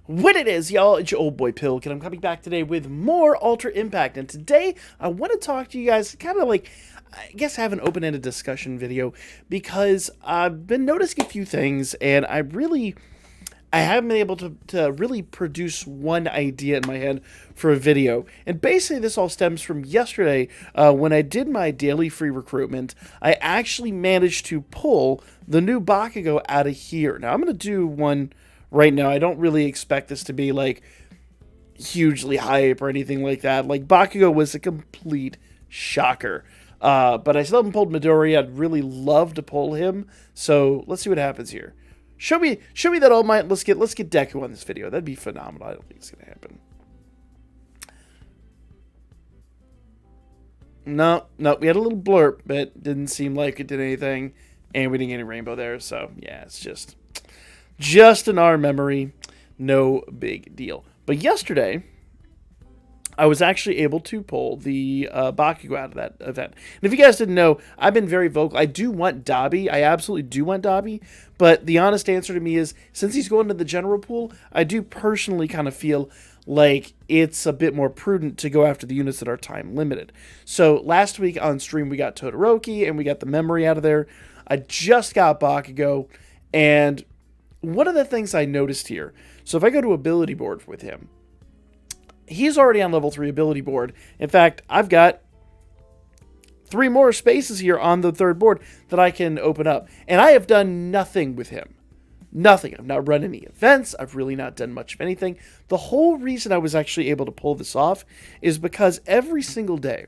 What it is, y'all, it's your old boy Pilk, and I'm coming back today with more Ultra Impact. And today, I want to talk to you guys, kind of like, I guess, have an open-ended discussion video, because I've been noticing a few things, and I haven't been able to really produce one idea in my head for a video. And basically, this all stems from yesterday, when I did my daily free recruitment. I actually managed to pull the new Bakugo out of here. Now, I'm going to do one right now. I don't really expect this to be like hugely hype or anything like that. Like, Bakugo was a complete shocker. But I still haven't pulled Midori. I'd really love to pull him. So let's see what happens here. Show me that All Might. Let's get Deku on this video. That'd be phenomenal. I don't think it's gonna happen. No, we had a little blurb, but didn't seem like it did anything, and we didn't get any rainbow there. So yeah, it's just in our memory, no big deal. But yesterday, I was actually able to pull the Bakugo out of that event. And if you guys didn't know, I've been very vocal. I do want Dabi. I absolutely do want Dabi. But the honest answer to me is, since he's going to the general pool, I do personally kind of feel like it's a bit more prudent to go after the units that are time limited. So last week on stream, we got Todoroki and we got the memory out of there. I just got Bakugo. And one of the things I noticed here, so if I go to ability board with him, he's already on level 3 ability board. In fact, I've got 3 more spaces here on the 3rd board that I can open up. And I have done nothing with him. Nothing. I've not run any events. I've really not done much of anything. The whole reason I was actually able to pull this off is because every single day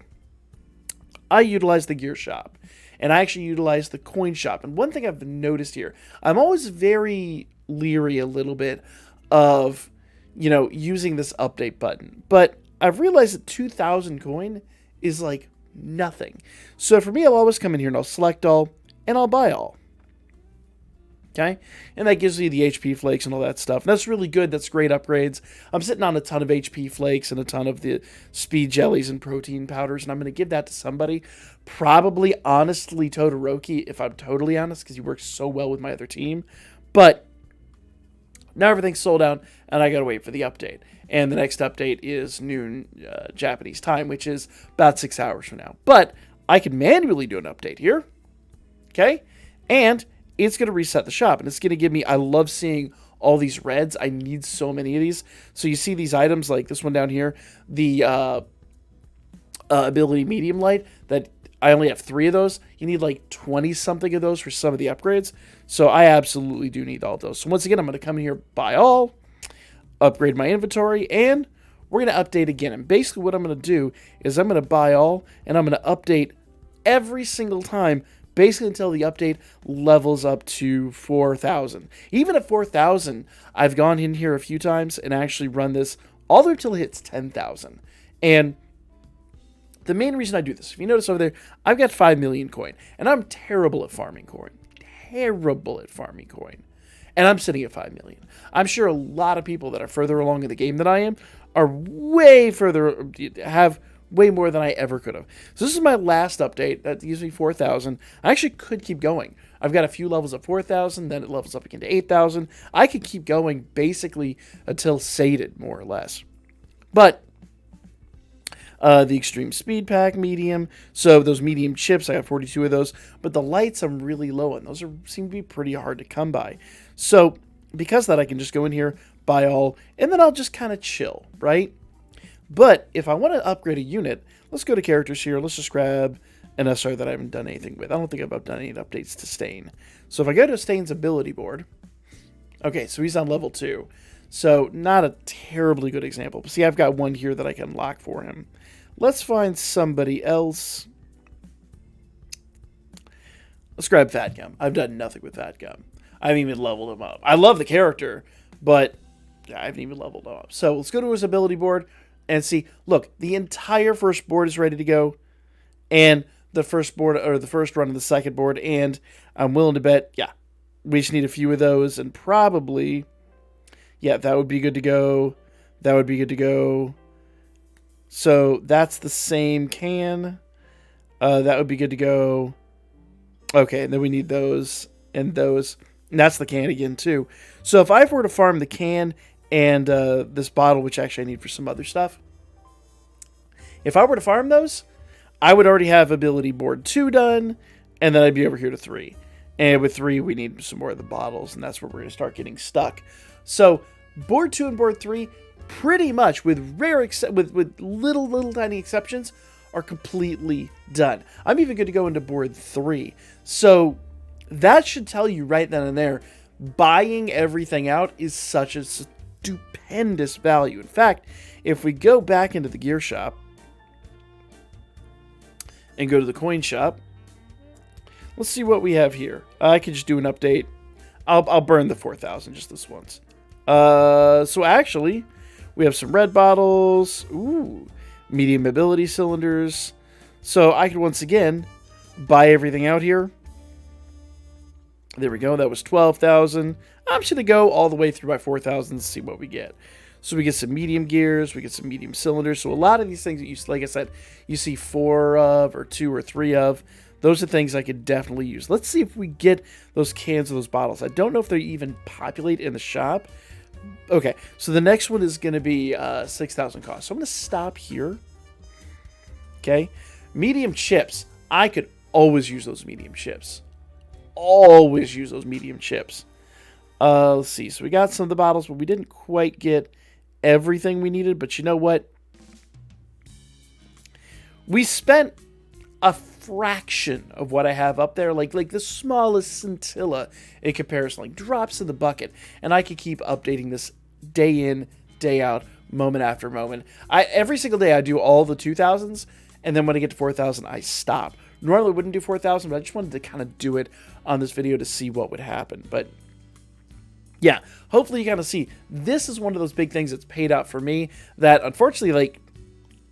I utilize the gear shop. And I actually utilize the coin shop. And one thing I've noticed here, I'm always very leery a little bit of, using this update button. But I've realized that 2,000 coin is like nothing. So for me, I'll always come in here and I'll select all and I'll buy all. Okay? And that gives me the HP flakes and all that stuff. And that's really good. That's great upgrades. I'm sitting on a ton of HP flakes and a ton of the speed jellies and protein powders. And I'm going to give that to somebody. Probably, honestly, Todoroki, if I'm totally honest, because he works so well with my other team. But now everything's sold out, and I gotta wait for the update. And the next update is noon Japanese time, which is about 6 hours from now. But I can manually do an update here, okay? And it's gonna reset the shop, and it's gonna give me, I love seeing all these reds. I need so many of these. So you see these items, like this one down here, the ability medium light, that I only have 3 of those. You need like 20-something of those for some of the upgrades. So I absolutely do need all of those. So once again, I'm going to come in here, buy all, upgrade my inventory, and we're going to update again. And basically what I'm going to do is I'm going to buy all, and I'm going to update every single time, basically until the update levels up to 4,000. Even at 4,000, I've gone in here a few times and actually run this all the way until it hits 10,000. And the main reason I do this, if you notice over there, I've got 5 million coin, and I'm terrible at farming coin. Terrible at farming coin. And I'm sitting at 5 million. I'm sure a lot of people that are further along in the game than I am are way further, have way more than I ever could have. So this is my last update. That gives me 4,000. I actually could keep going. I've got a few levels of 4,000, then it levels up again to 8,000. I could keep going basically until sated, more or less. But the extreme speed pack medium, so those medium chips, I got 42 of those, but the lights I'm really low on. Those seem to be pretty hard to come by. So because of that, I can just go in here, buy all, and then I'll just kind of chill, right? But if I want to upgrade a unit, let's go to characters here. Let's just grab an SR that I haven't done anything with. I don't think I've done any updates to Stain. So if I go to Stain's ability board, okay, so he's on level 2. So not a terribly good example. But see, I've got one here that I can unlock for him. Let's find somebody else. Let's grab Fat Gum. I've done nothing with Fat Gum. I haven't even leveled him up. I love the character, but I haven't even leveled him up. So let's go to his ability board and see. Look, the entire first board is ready to go. And the first board, or the first run of the second board. And I'm willing to bet, yeah, we just need a few of those. And probably, yeah, that would be good to go. That would be good to go. So that's the same can. That would be good to go. Okay, and then we need those and those. And that's the can again, too. So if I were to farm the can and this bottle, which actually I need for some other stuff. If I were to farm those, I would already have ability board 2 done, and then I'd be over here to 3. And with 3, we need some more of the bottles, and that's where we're going to start getting stuck. So board 2 and board 3, pretty much with with little tiny exceptions, are completely done. I'm even going to go into board 3. So that should tell you right then and there, buying everything out is such a stupendous value. In fact, if we go back into the gear shop and go to the coin shop, let's see what we have here. I can just do an update. I'll burn the 4,000 just this once. So actually, we have some red bottles. Ooh, medium mobility cylinders. So I can once again buy everything out here. There we go. That was 12,000. I'm just going to go all the way through my 4,000 and see what we get. So we get some medium gears. We get some medium cylinders. So a lot of these things that you, like I said, you see 4 of or 2 or 3 of. Those are things I could definitely use. Let's see if we get those cans of those bottles. I don't know if they even populate in the shop. Okay, so the next one is going to be 6,000 cost. So I'm going to stop here. Okay, medium chips. I could always use those medium chips. Always use those medium chips. Let's see. So we got some of the bottles, but we didn't quite get everything we needed. But you know what? We spent a fraction of what I have up there, like the smallest scintilla in comparison, like drops in the bucket, and I could keep updating this day in, day out, moment after moment. Every single day I do all the 2,000s, and then when I get to 4,000, I stop. Normally I wouldn't do 4,000, but I just wanted to kind of do it on this video to see what would happen. But yeah, hopefully you kind of see. This is one of those big things that's paid out for me that, unfortunately, like,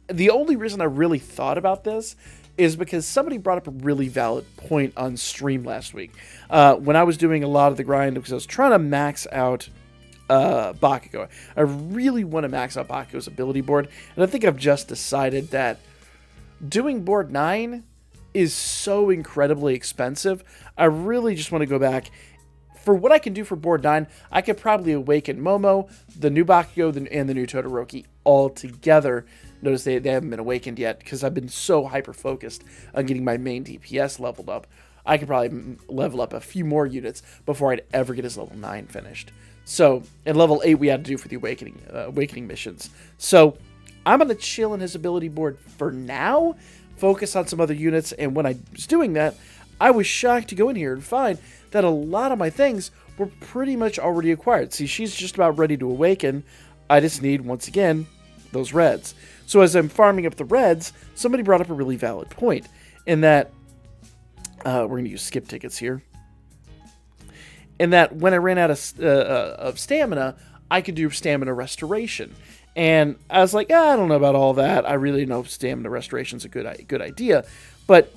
the only reason I really thought about this is because somebody brought up a really valid point on stream last week. When I was doing a lot of the grind, because I was trying to max out Bakugo. I really want to max out Bakugo's ability board, and I think I've just decided that doing board 9 is so incredibly expensive. I really just want to go back. For what I can do for board 9, I could probably awaken Momo, the new Bakugo, and the new Todoroki all together. Notice they haven't been awakened yet because I've been so hyper-focused on getting my main DPS leveled up. I could probably level up a few more units before I'd ever get his level 9 finished. So, and level 8 we had to do for the awakening missions. So, I'm going to chill in his ability board for now, focus on some other units, and when I was doing that, I was shocked to go in here and find that a lot of my things were pretty much already acquired. See, she's just about ready to awaken. I just need, once again, those reds. So as I'm farming up the reds, somebody brought up a really valid point in that we're going to use skip tickets here. In that when I ran out of stamina, I could do stamina restoration. And I was like, I don't know about all that. I really know stamina restoration is a good idea. But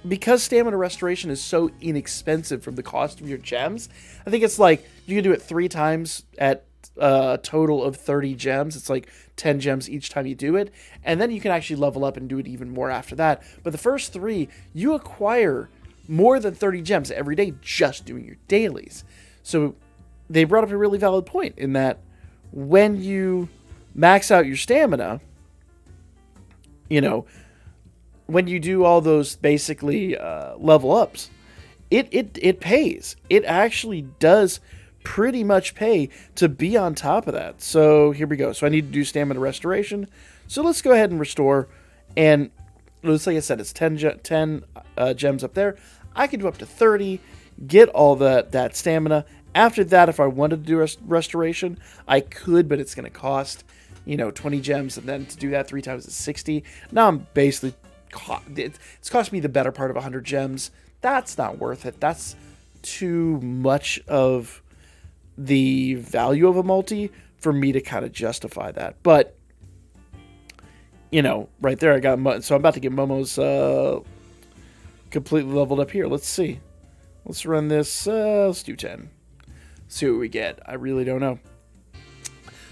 because stamina restoration is so inexpensive from the cost of your gems, I think it's like you can do it 3 times at a total of 30 gems. It's like 10 gems each time you do it, and then you can actually level up and do it even more after that. But the first 3, you acquire more than 30 gems every day just doing your dailies. So they brought up a really valid point in that when you max out your stamina, you know, when you do all those basically level ups, it pays. It actually does pretty much pay to be on top of that. So here we go. So I need to do stamina restoration. So let's go ahead and restore. And let's, like I said, it's 10 gems up there. I can do up to 30, get all that stamina. After that, if I wanted to do restoration, I could, but it's going to cost, 20 gems. And then to do that 3 times is 60. Now I'm basically, it's cost me the better part of 100 gems. That's not worth it. That's too much of the value of a multi for me to kind of justify that. But, right there I got, so I'm about to get Momo's completely leveled up here. Let's see. Let's run this, let's do 10. See what we get. I really don't know.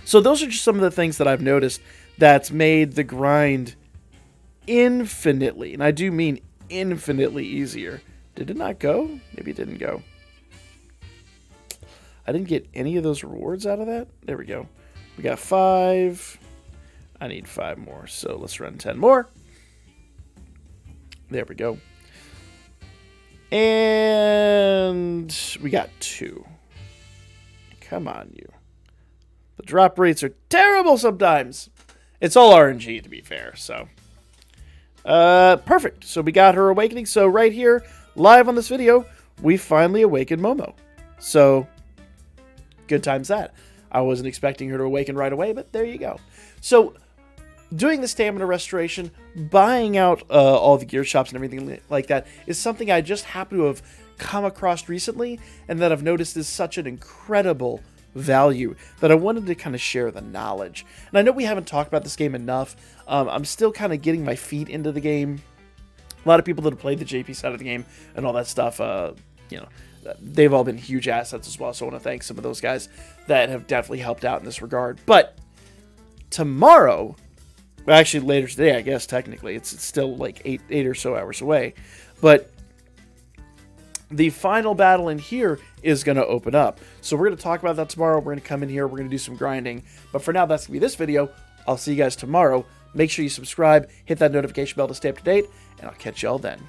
So those are just some of the things that I've noticed that's made the grind infinitely, and I do mean infinitely easier. Did it not go? Maybe it didn't go. I didn't get any of those rewards out of that. There we go. We got 5. I need 5 more, so let's run 10 more. There we go. And we got 2. Come on, you. The drop rates are terrible sometimes. It's all RNG, to be fair, so. Perfect. So we got her awakening. So right here, live on this video, we finally awakened Momo. So, good times that. I wasn't expecting her to awaken right away, but there you go. So, doing the stamina restoration, buying out all the gear shops and everything like that is something I just happen to have come across recently and that I've noticed is such an incredible value that I wanted to kind of share the knowledge. And I know we haven't talked about this game enough. I'm still kind of getting my feet into the game. A lot of people that have played the JP side of the game and all that stuff, you know, they've all been huge assets as well. So I want to thank some of those guys that have definitely helped out in this regard. But tomorrow, well, actually later today, I guess technically, it's still like eight or so hours away. But the final battle in here is going to open up. So we're going to talk about that tomorrow. We're going to come in here. We're going to do some grinding. But for now, that's going to be this video. I'll see you guys tomorrow. Make sure you subscribe, hit that notification bell to stay up to date, and I'll catch y'all then.